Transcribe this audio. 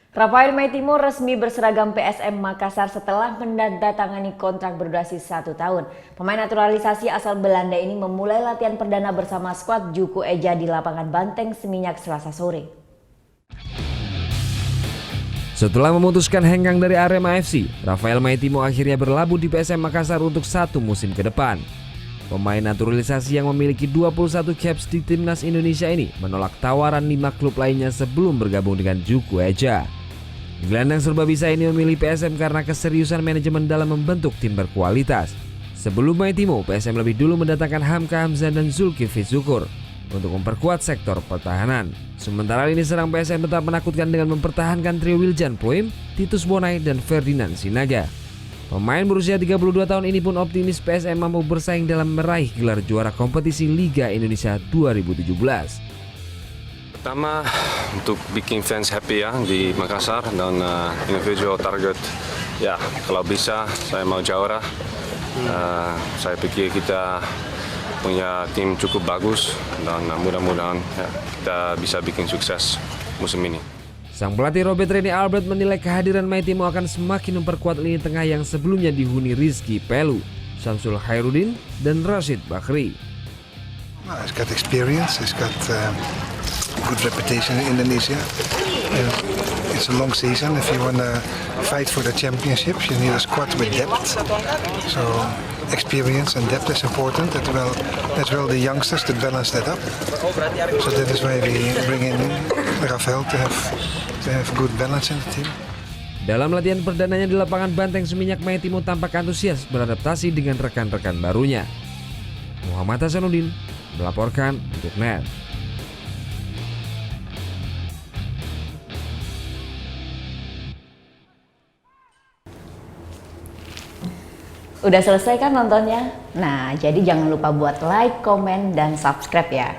Rafael Maitimo resmi berseragam PSM Makassar setelah menandatangani kontrak berdurasi 1 tahun. Pemain naturalisasi asal Belanda ini memulai latihan perdana bersama skuad Juku Eja di lapangan Banteng Seminyak Selasa sore. Setelah memutuskan hengkang dari Arema FC, Rafael Maitimo akhirnya berlabuh di PSM Makassar untuk 1 musim ke depan. Pemain naturalisasi yang memiliki 21 caps di timnas Indonesia ini menolak tawaran 5 klub lainnya sebelum bergabung dengan Juku Eja. Gelandang serba bisa ini memilih PSM karena keseriusan manajemen dalam membentuk tim berkualitas. Sebelum Maitimo, PSM lebih dulu mendatangkan Hamka Hamzah dan Zulkifli Syukur untuk memperkuat sektor pertahanan. Sementara ini serang PSM tetap menakutkan dengan mempertahankan trio Wiljan Ploim, Titus Bonai, dan Ferdinand Sinaga. Pemain berusia 32 tahun ini pun optimis PSM mampu bersaing dalam meraih gelar juara kompetisi Liga Indonesia 2017. Pertama, untuk bikin fans happy ya di Makassar dan individual target. Ya, kalau bisa saya mau juara. Saya pikir kita punya tim cukup bagus dan mudah-mudahan ya, kita bisa bikin sukses musim ini. Sang pelatih Robert Rene Albert menilai kehadiran Maitimo akan semakin memperkuat lini tengah yang sebelumnya dihuni Rizky Pelu, Syamsul Khairuddin, dan Rashid Bakri. He's got experience, he's got good reputation in Indonesia. It's a long season. If you want to fight for the championships, you need a squad with depth. So experience and depth is important. As well the youngsters to balance that up. So that is why we bring in Rafael to have good balance in the team. Dalam latihan perdananya di lapangan Banteng Seminyak, Maitimo tampak antusias beradaptasi dengan rekan-rekan barunya. Muhammad Hasanuddin melaporkan untuk NET. Udah selesai kan nontonnya? Nah, jadi jangan lupa buat like, komen, dan subscribe ya.